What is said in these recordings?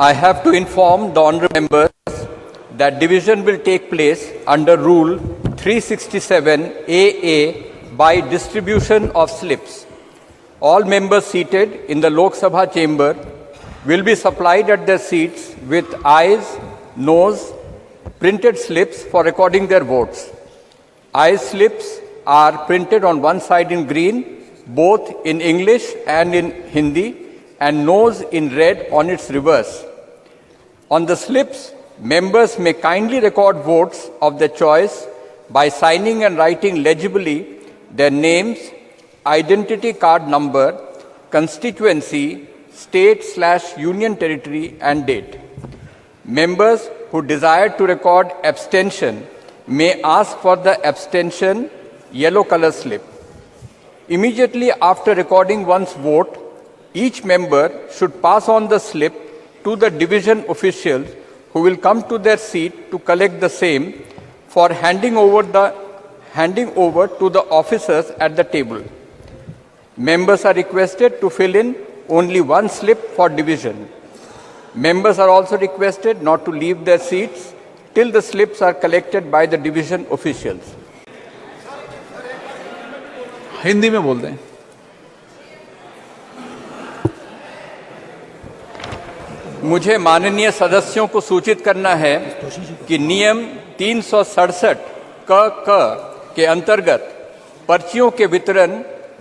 I have to inform the honourable members that division will take place under Rule 367AA by distribution of slips. All members seated in the Lok Sabha chamber will be supplied at their seats with eyes, nose, printed slips for recording their votes. Eyes slips are printed on one side in green, both in English and in Hindi, and nose in red on its reverse. On the slips, members may kindly record votes of their choice by signing and writing legibly their names, identity card number, constituency, state/union territory, and date. Members who desire to record abstention may ask for the abstention yellow color slip. Immediately after recording one's vote, each member should pass on the slip to the division officials who will come to their seat to collect the same for handing over to the officers at the table. Members are requested to fill in only one slip for division. Members are also requested not to leave their seats till the slips are collected by the division officials. Hindi में बोल दें। मुझे माननीय सदस्यों को सूचित करना है कि नियम 367 क के अंतर्गत पर्चियों के वितरण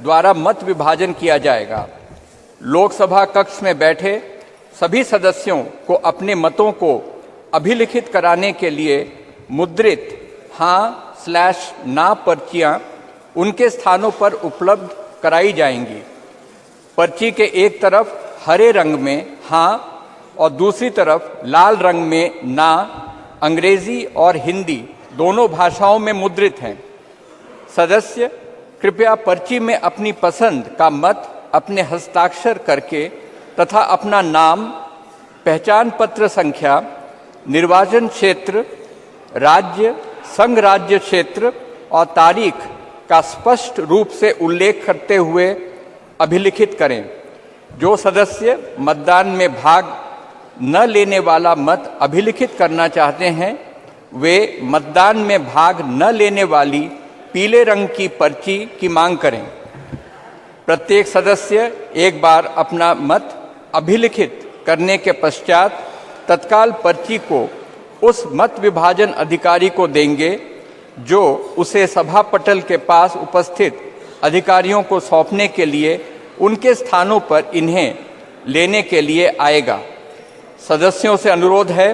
द्वारा मत विभाजन किया जाएगा। लोकसभा कक्ष में बैठे सभी सदस्यों को अपने मतों को अभिलिखित कराने के लिए मुद्रित हाँ/ना पर्चियां उनके स्थानों पर उपलब्ध कराई जाएंगी। पर्ची के एक तरफ हरे रंग में हाँ और दूसरी तरफ लाल रंग में ना अंग्रेजी और हिंदी दोनों भाषाओं में मुद्रित हैं। सदस्य कृपया पर्ची में अपनी पसंद का मत अपने हस्ताक्षर करके तथा अपना नाम, पहचान पत्र संख्या, निर्वाचन क्षेत्र, राज्य, संघ राज्य क्षेत्र और तारीख का स्पष्ट रूप से उल्लेख करते हुए अभिलिखित करें। जो सदस्य मतदान में भाग न लेने वाला मत अभिलिखित करना चाहते हैं, वे मतदान में भाग न लेने वाली पीले रंग की पर्ची की मांग करें। प्रत्येक सदस्य एक बार अपना मत अभिलिखित करने के पश्चात तत्काल पर्ची को उस मत विभाजन अधिकारी को देंगे, जो उसे सभा पटल के पास उपस्थित अधिकारियों को सौंपने के लिए उनके स्थानों पर इन्हें लेने के लिए आएगा। सदस्यों से अनुरोध है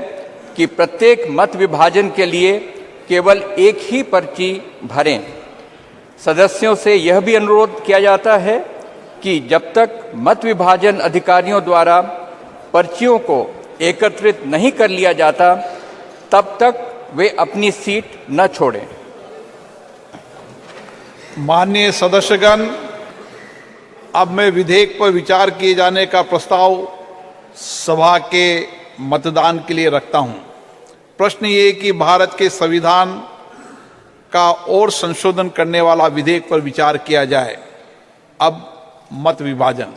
कि प्रत्येक मत विभाजन के लिए केवल एक ही पर्ची भरें। सदस्यों से यह भी अनुरोध किया जाता है कि जब तक मत विभाजन अधिकारियों द्वारा पर्चियों को एकत्रित नहीं कर लिया जाता, तब तक वे अपनी सीट न छोड़ें। माननीय सदस्यगण, अब मैं विधेयक पर विचार किए जाने का प्रस्ताव सभा के मतदान के लिए रखता हूं। प्रश्न ये कि भारत के संविधान का और संशोधन करने वाला विधेयक पर विचार किया जाए। अब मत विभाजन।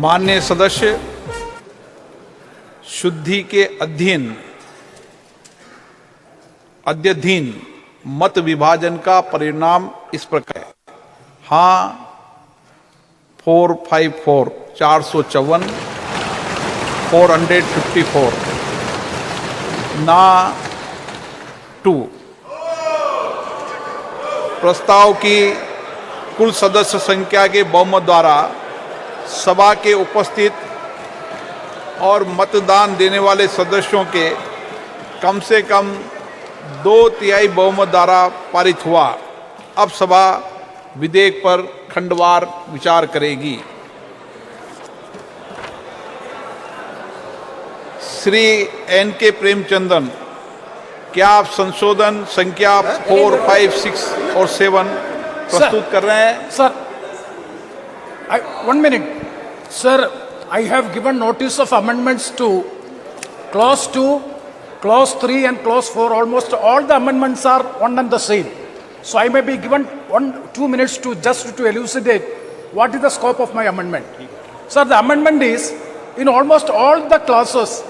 माननीय सदस्य, शुद्धि के अध्ययन मत विभाजन का परिणाम इस प्रकार है। हाँ 454 454, 454, ना 2। प्रस्ताव की कुल सदस्य संख्या के बहुमत द्वारा सभा के उपस्थित और मतदान देने वाले सदस्यों के कम से कम 2/3 बहुमत द्वारा पारित हुआ। अब सभा विधेयक पर खंडवार विचार करेगी। श्री N.K. प्रेमचंदन, क्या आप संशोधन संख्या 4, 5, 6 और 7 प्रस्तुत कर रहे हैं? Sir, 1 minute. Sir, I have given notice of amendments to clause 2, clause 3 and clause 4. Almost all the amendments are one and the same. So I may be given 2 minutes to just to elucidate what is the scope of my amendment. Sir, the amendment is in almost all the clauses,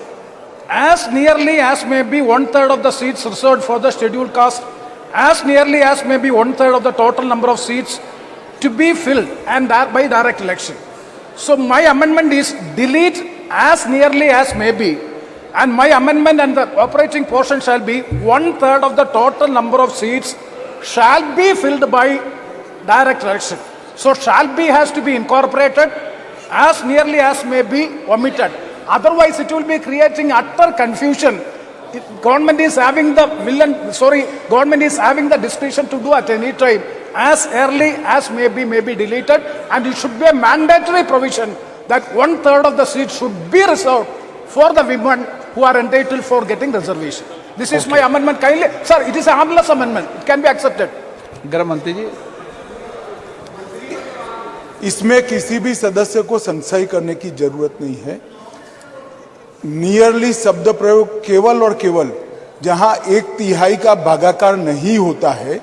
as nearly as may be 1/3 of the seats reserved for the scheduled caste, as nearly as may be 1/3 of the total number of seats to be filled and by direct election. So my amendment is delete as nearly as may be, and my amendment and the operating portion shall be 1/3 of the total number of seats shall be filled by direct election. So shall be has to be incorporated, as nearly as may be omitted. Otherwise it will be creating utter confusion. Government is having the government is having the discretion to do at any time, as early as may be deleted, and it should be a mandatory provision that 1/3 of the seats should be reserved for the women who are entitled for getting reservation. This is my amendment. Kindly, sir, it is a harmless amendment. It can be accepted. गृह मंत्री जी, इसमें किसी भी सदस्य को संशय करने की जरूरत नहीं है। नियरली शब्द प्रयोग केवल और केवल जहां 1/3 का भागाकार नहीं होता है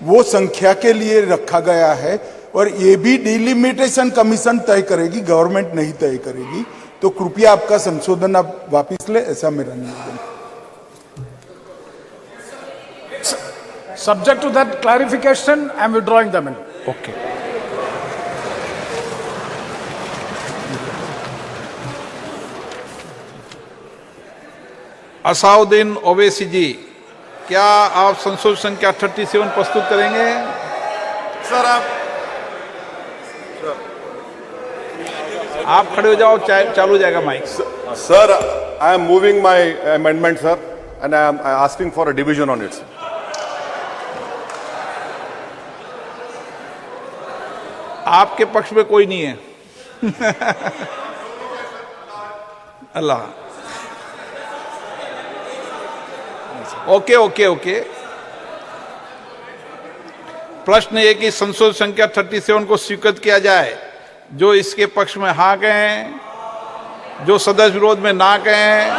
वो संख्या के लिए रखा गया है, और ये भी डिलिमिटेशन कमीशन तय करेगी, गवर्नमेंट नहीं तय करेगी। तो कृपया आपका संशोधन आप वापस ले, ऐसा मेरा निवेदन। Subject to that clarification, I am withdrawing the amendment. Okay. Asaduddin Owaisi ji, क्या आप संशोधन संख्या 37 प्रस्तुत करेंगे? सर आप खड़े हो जाओ, चालू हो जाएगा mic. Sir I am moving my amendment sir, and I am asking for a division on it. आपके पक्ष में कोई नहीं है। अल्लाह, ओके ओके ओके। प्रश्न ये कि संशोधन संख्या 37 को स्वीकृत किया जाए। जो इसके पक्ष में हाँ कहें, जो सदस्य विरोध में ना कहें।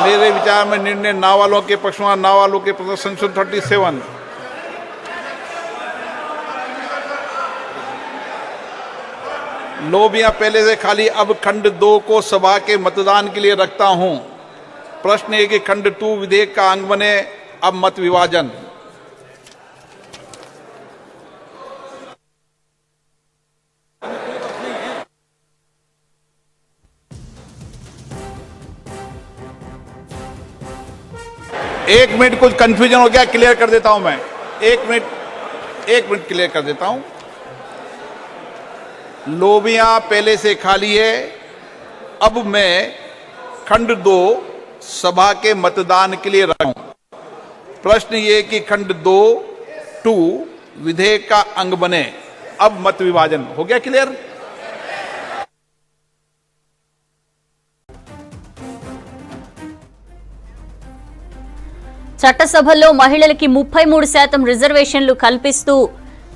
मेरे विचार में निर्णय ना वालों के पक्ष में, ना वालों के पक्ष में संशोधन 37। लोबियां पहले से खाली, अब खंड 2 को सभा के मतदान के लिए रखता हूं। प्रश्न है कि खंड 2 विधेयक का अंग बने, अब मत विभाजन। एक मिनट, कुछ कंफ्यूजन हो गया, क्लियर कर देता हूं मैं। एक मिनट क्लियर कर देता हूं। लोबियां पहले से खाली है, अब मैं खंड 2 सभा के मतदान के लिए रखा हूं। प्रश्न ये कि खंड 2 विधेयक का अंग बने, अब मत विभाजन। हो गया क्लियर? చట్టసభల్లో మహిళలకి 33% రిజర్వేషన్లు కల్పిస్తూ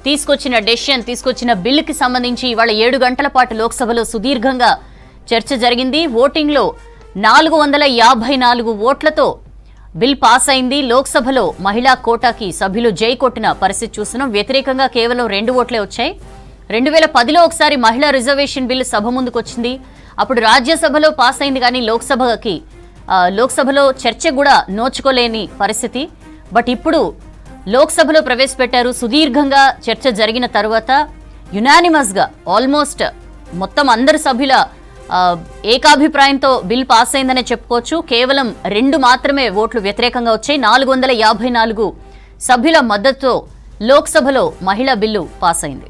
తీసుకొచ్చిన బిల్లుకి సంబంధించి ఇవాళ 7 గంటల పాటు లోక్సభలో సుదీర్ఘంగా చర్చ జరిగింది. ఓటింగ్లో 454 ఓట్లతో బిల్ పాస్ అయింది. లోక్సభలో మహిళా కోటాకి సభ్యులు జై కొట్టిన పరిస్థితి చూస్తున్నాం. వ్యతిరేకంగా కేవలం 2 ఓట్లే వచ్చాయి. 2010లో ఒకసారి మహిళా రిజర్వేషన్ బిల్లు సభ ముందుకు వచ్చింది. అప్పుడు రాజ్యసభలో పాస్ అయింది, కానీ లోక్సభలో చర్చ కూడా నోచుకోలేని పరిస్థితి. బట్ ఇప్పుడు లోక్సభలో ప్రవేశపెట్టారు. సుదీర్ఘంగా చర్చ జరిగిన తర్వాత యునానిమస్ గా ఆల్మోస్ట్ మొత్తం అందరు సభ్యుల ఏకాభిప్రాయంతో బిల్ పాస్ అయిందనే చెప్పుకోవచ్చు. కేవలం 2 మాత్రమే ఓట్లు వ్యతిరేకంగా వచ్చాయి. 454 సభ్యుల మద్దతుతో లోక్సభలో మహిళా బిల్లు పాస్ అయింది.